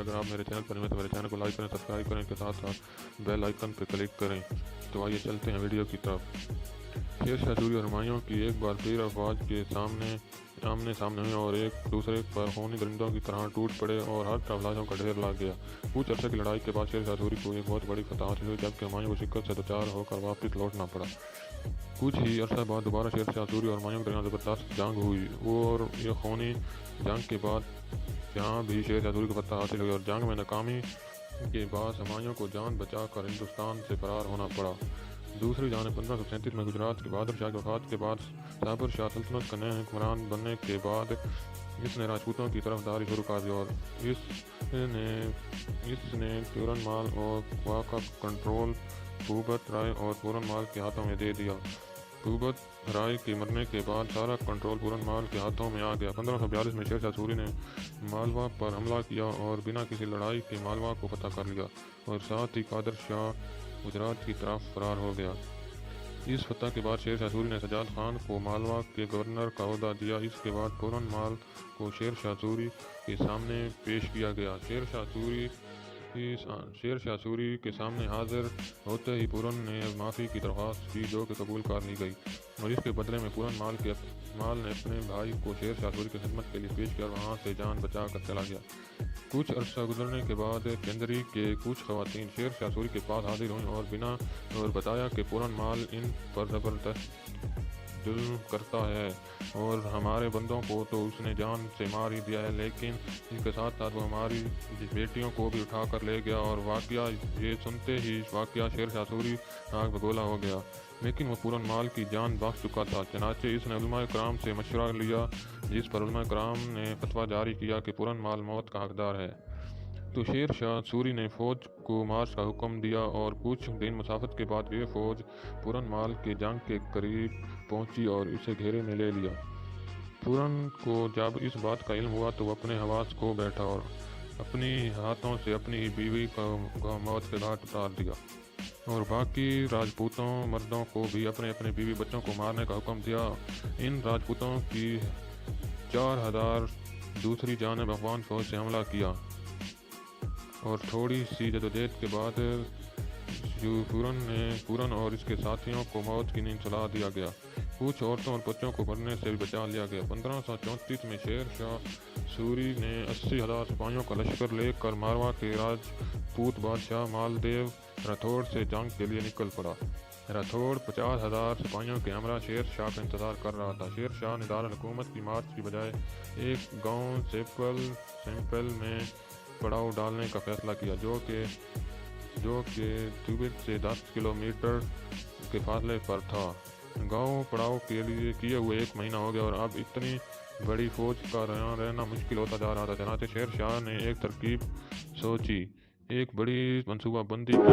अगर आप मेरे चैनल पर नए हैं तो मेरे चैनल को लाइक करें, सब्सक्राइब करें, इसके साथ साथ बेल आइकन पर क्लिक करें। तो आइए चलते हैं वीडियो की तरफ। शेरशाह सूरी और हुमायूं की एक बार फिर अफवाज के आमने सामने हुए और एक दूसरे पर खूनी दरिंदों की तरह टूट पड़े और हर तरफ लाशों का ढेर लग गया। कुछ अरसे की लड़ाई के बाद शेरशाह सूरी को एक बहुत बड़ी फतह हासिल हुई, जबकि हुमायूं को शिकस्त से दो-चार होकर वापस लौटना पड़ा। कुछ ही अरसा बाद दोबारा शेरशाह सूरी और हुमायूं के दरमियान ज़बरदस्त जंग हुई और यह खूनी जंग के बाद यहाँ भी शेरशाह सूरी को फतह हासिल हुई और जंग में नाकामी के बाद हुमायूं को जान बचाकर हिंदुस्तान से फरार होना पड़ा। दूसरी जानिब 1537 में गुजरात के बहादुर शाह की वफात के बाद साबर शाह सल्तनत का नया हुक्मरान बनने के बाद इसने राजपूतों की तरफदारी शुरू कर दी और इसने पूरनमाल और क्वा का कंट्रोल भूपत राय और पूरनमाल के हाथों में दे दिया। भूपत राय के मरने के बाद सारा कंट्रोल पूरनमाल के हाथों में आ गया। 1542 में शेरशाह सूरी ने मालवा पर हमला किया और बिना किसी लड़ाई के मालवा को फतह कर लिया और साथ ही कादर शाह गुजरात की तरफ फरार हो गया। इस फतह के बाद शेरशाह सूरी ने सजाद खान को मालवा के गवर्नर का ओहदा दिया। इसके बाद पूरनमाल को शेरशाह सूरी के सामने पेश किया गया। शेरशाह सूरी के सामने हाजिर होते ही पूरन ने माफ़ी की दरख्वास्त की, जो कि कबूल कर ली गई और इसके बदले में पूरनमाल ने अपने भाई को शेरशाह सूरी की खिदमत के लिए पेश किया और वहाँ से जान बचा कर चला गया। कुछ अरसा गुजरने के बाद केंद्री के कुछ खवातीन शेरशाह सूरी के पास हाजिर हुई और बताया कि पूरनमाल इन पर ज़बरदस्त जुल्म करता है और हमारे बंदों को तो उसने जान से मार ही दिया है, लेकिन इसके साथ साथ वो हमारी बेटियों को भी उठा कर ले गया। और वाकया ये सुनते ही शेरशाह सूरी आग बगोला हो गया, लेकिन वो पूरनमाल की जान बख्श चुका था। चनाचे इसने उलमा कराम से मशवरा लिया, जिस पर उलमा कराम ने फतवा जारी किया कि पूरनमाल मौत का हकदार है। तो शेरशाह सूरी ने फ़ौज को मार्च का हुक्म दिया और कुछ दिन मुसाफत के बाद ये फ़ौज पूरनमाल के जंग के करीब पहुंची और इसे घेरे में ले लिया। पूरन को जब इस बात का इल्म हुआ तो वह अपने हवास खो बैठा और अपनी हाथों से अपनी ही बीवी को मौत के घाट उतार दिया और बाकी राजपूतों मर्दों को भी अपने अपने बीवी बच्चों को मारने का हुक्म दिया। इन राजपूतों की 4000 दूसरी जानिब अफगान फ़ौज से हमला किया और थोड़ी सी जदोजहद के बाद पूरन और इसके साथियों को मौत की नींद सुला दिया गया। कुछ औरतों और बच्चों को मरने से भी बचा लिया गया। 1534 में शेरशाह सूरी ने 80,000 सिपाहियों का लश्कर लेकर मारवा के राजपूत बादशाह मालदेव राठौड़ से जंग के लिए निकल पड़ा। राठौड़ 50,000 सिपाहियों के हमरा शेर शाह का इंतजार कर रहा था। शेर शाह ने दारुल हुकूमत की मार्च की बजाय एक गांव सेम्पल में पड़ाव डालने का फैसला किया, जो कि तिब्बत से 10 किलोमीटर के फासले पर था। गांव पड़ाव के लिए किए हुए 1 महीना हो गया और अब इतनी बड़ी फौज का रहना मुश्किल होता जा रहा था। चनाचे शेर शाह ने एक तरकीब सोची, एक बड़ी मंसूबाबंदी की।